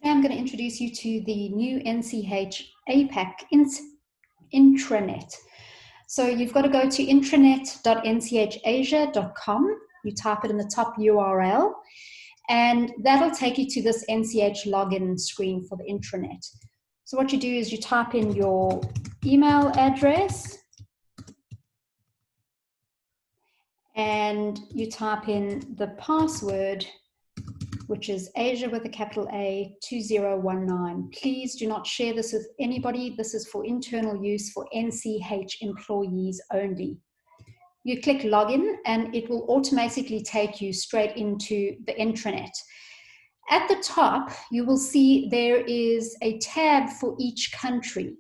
Today I'm going to introduce you to the new NCH APAC intranet. So you've got to go to intranet.nchasia.com. You type it in the top URL, and that'll take you to this NCH login screen for the intranet. So what you do is you type in your email address and you type in the password, which is Asia with a capital A 2019. Please do not share this with anybody. This is for internal use for NCH employees only. You click login and it will automatically take you straight into the intranet. At the top, you will see there is a tab for each country.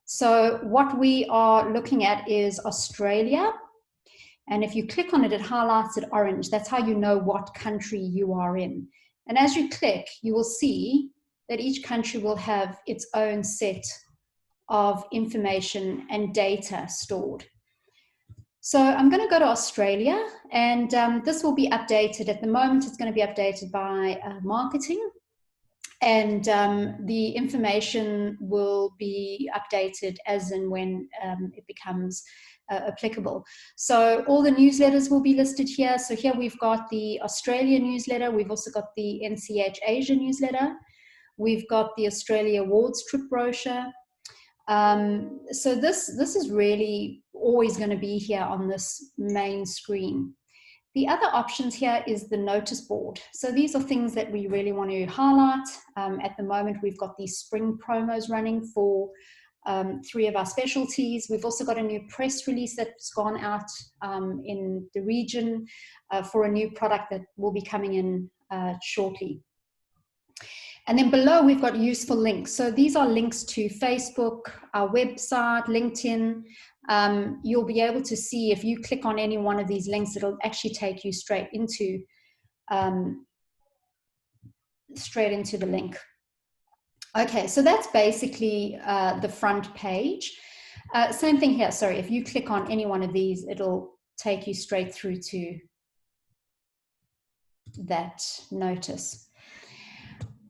So what we are looking at is Australia. And if you click on it, it highlights it orange. That's how you know what country you are in. And as you click, you will see that each country will have its own set of information and data stored. So I'm going to go to Australia, and this will be updated. At the moment, it's going to be updated by marketing, and the information will be updated as and when it becomes applicable. So all the newsletters will be listed here. So here we've got the Australia newsletter. We've also got the NCH Asia newsletter. We've got the Australia Awards trip brochure. So this is really always going to be here on this main screen. The other options here is the notice board. So these are things that we really want to highlight. At the moment, we've got these spring promos running for 3 of our specialties. We've also got a new press release that's gone out in the region for a new product that will be coming in shortly. And then below, we've got useful links. So these are links to Facebook, our website, LinkedIn. You'll be able to see if you click on any one of these links, it'll actually take you straight into the link. Okay, so that's basically the front page. Same thing here. Sorry, if you click on any one of these, it'll take you straight through to that notice.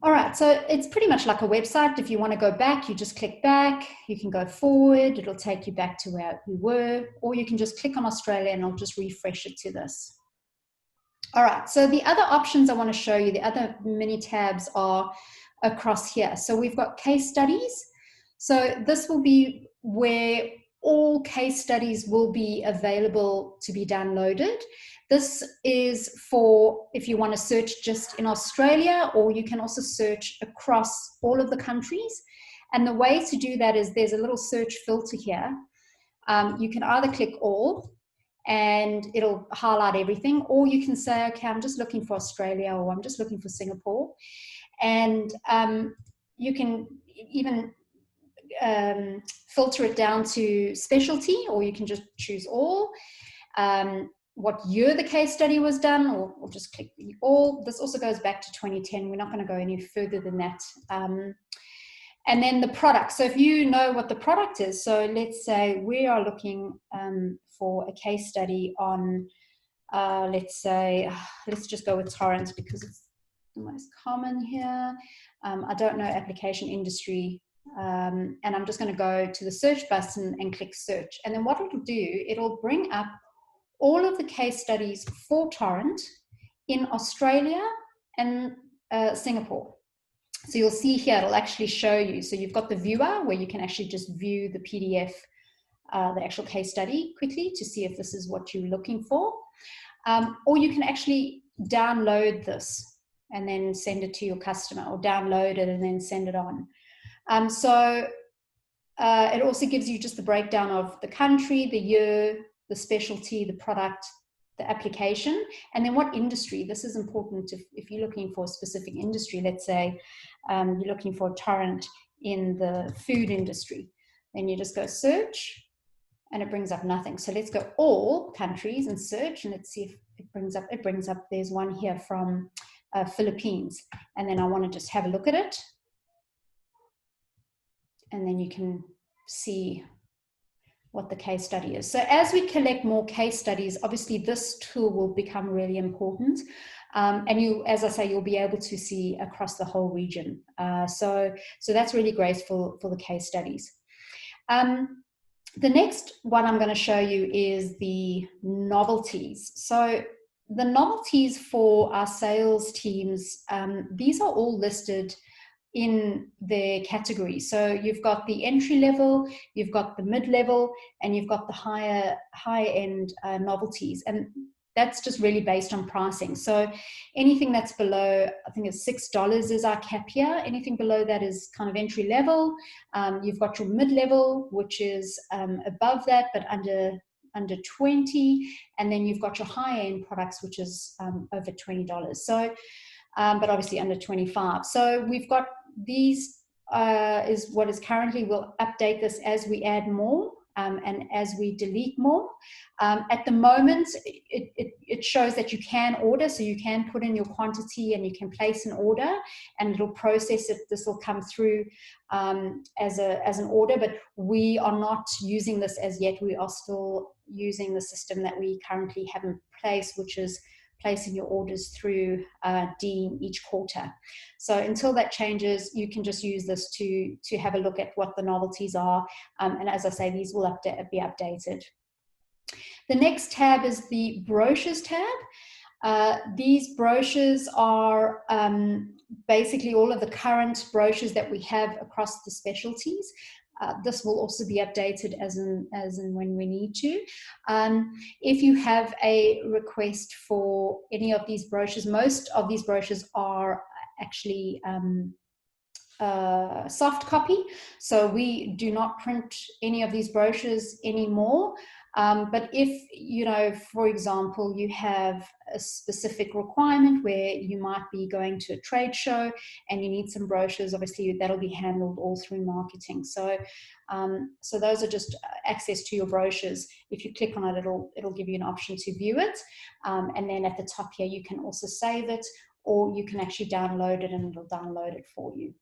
All right, so it's pretty much like a website. If you want to go back, you just click back. You can go forward. It'll take you back to where we were, or you can just click on Australia and I'll just refresh it to this. All right, so the other options I want to show you, the other mini tabs are across here. So we've got case studies. So this will be where all case studies will be available to be downloaded. This is for if you want to search just in Australia, or you can also search across all of the countries. And the way to do that is there's a little search filter here. You can either click all and it'll highlight everything, or you can say, okay, I'm just looking for Australia, or I'm just looking for Singapore. And you can even filter it down to specialty, or you can just choose all. What year the case study was done, or just click all. This also goes back to 2010. We're not going to go any further than that. And then the product. So if you know what the product is, so let's say we are looking for a case study on, let's just go with torrent because it's the most common here. I don't know application industry. And I'm just going to go to the search button and click search. And then what it'll do, it'll bring up all of the case studies for torrent in Australia and Singapore. So you'll see here, it'll actually show you. So you've got the viewer where you can actually just view the PDF, the actual case study quickly to see if this is what you're looking for. Or you can actually download this and then send it to your customer, or download it and then send it on. It also gives you just the breakdown of the country, the year, the specialty, the product, the application, and then what industry. This is important if you're looking for a specific industry. Let's say you're looking for a torrent in the food industry. Then you just go search and it brings up nothing. So let's go all countries and search, and let's see if it brings up, there's one here from Philippines. And then I want to just have a look at it. And then you can see what the case study is. So as we collect more case studies, obviously this tool will become really important. And you, as I say, you'll be able to see across the whole region. So that's really great for the case studies. The next one I'm going to show you is the novelties. So the novelties for our sales teams, these are all listed in their categories. So you've got the entry level, you've got the mid level, and you've got the higher end novelties. And that's just really based on pricing. So anything that's below, I think it's $6 is our cap here. Anything below that is kind of entry level. You've got your mid level, which is above that, but under 20. And then you've got your high end products, which is over $20. So, but obviously under 25. So we've got these is what is currently, we'll update this as we add more. And as we delete more. At the moment, it shows that you can order, so you can put in your quantity and you can place an order and it'll process it. This will come through as an order, but we are not using this as yet. We are still using the system that we currently have in place, which is placing your orders through Dean each quarter. So until that changes, you can just use this to have a look at what the novelties are. And as I say, these will be updated. The next tab is the brochures tab. These brochures are basically all of the current brochures that we have across the specialties. This will also be updated as and when we need to. If you have a request for any of these brochures, most of these brochures are actually soft copy, so we do not print any of these brochures anymore. But if, you know, for example, you have a specific requirement where you might be going to a trade show and you need some brochures, obviously that'll be handled all through marketing. So so those are just access to your brochures. If you click on it, it'll give you an option to view it. And then at the top here, you can also save it, or you can actually download it and it'll download it for you.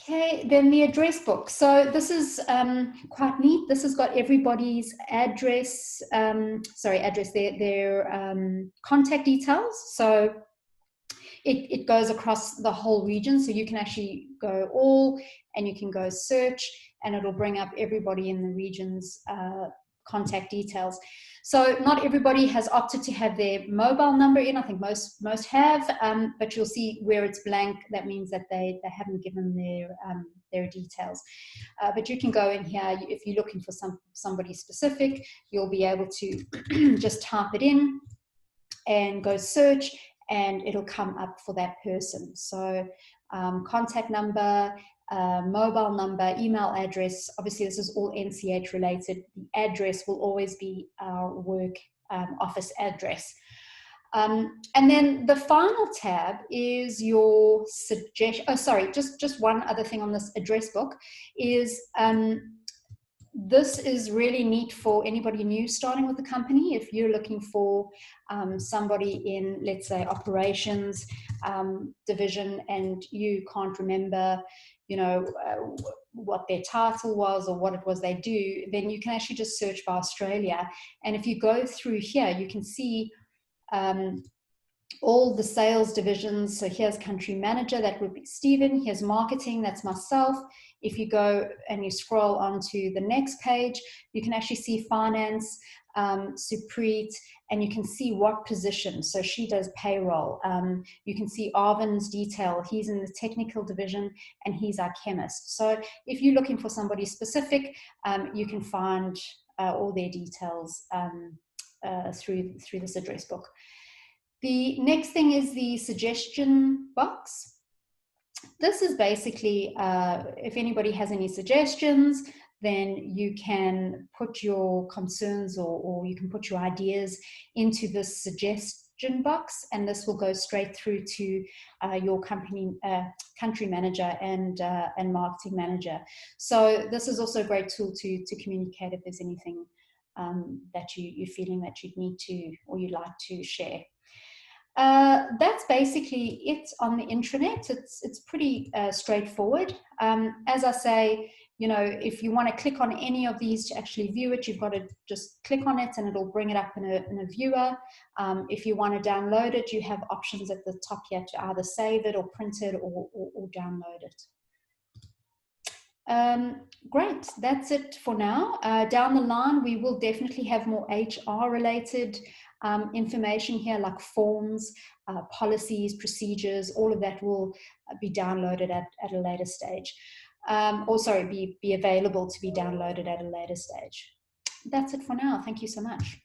Okay, then the address book. So this is quite neat. This has got everybody's address, their contact details. So it goes across the whole region. So you can actually go all, and you can go search, and it'll bring up everybody in the region's contact details. So not everybody has opted to have their mobile number in. I think most have, but you'll see where it's blank, that means that they haven't given their details. But you can go in here, if you're looking for somebody specific, you'll be able to just type it in and go search, and it'll come up for that person. So contact number, mobile number, email address. Obviously, this is all NCH related. The address will always be our work office address. And then the final tab is your suggestion. Oh, sorry, just one other thing on this address book is this is really neat for anybody new starting with the company. If you're looking for somebody in, let's say, operations division, and you can't remember, you know, what their title was or what it was they do, then you can actually just search by Australia. And if you go through here, you can see all the sales divisions. So here's country manager, that would be Stephen. Here's marketing, that's myself. If you go and you scroll onto the next page, you can actually see finance, Supreet, and you can see what position. So she does payroll. You can see Arvin's detail. He's in the technical division and he's our chemist. So if you're looking for somebody specific, you can find all their details through this address book. The next thing is the suggestion box. This is basically, if anybody has any suggestions, then you can put your concerns or you can put your ideas into this suggestion box, and this will go straight through to your company country manager and marketing manager. So this is also a great tool to communicate if there's anything that you're feeling that you'd need to or you'd like to share. That's basically it on the intranet. It's pretty straightforward. As I say, you know, if you want to click on any of these to actually view it, you've got to just click on it and it'll bring it up in a viewer. If you want to download it, you have options at the top here to either save it or print it or download it. Great, that's it for now. Down the line, we will definitely have more HR related information here, like forms, policies, procedures, all of that will be downloaded at a later stage. Or sorry, be available to be downloaded at a later stage. That's it for now. Thank you so much.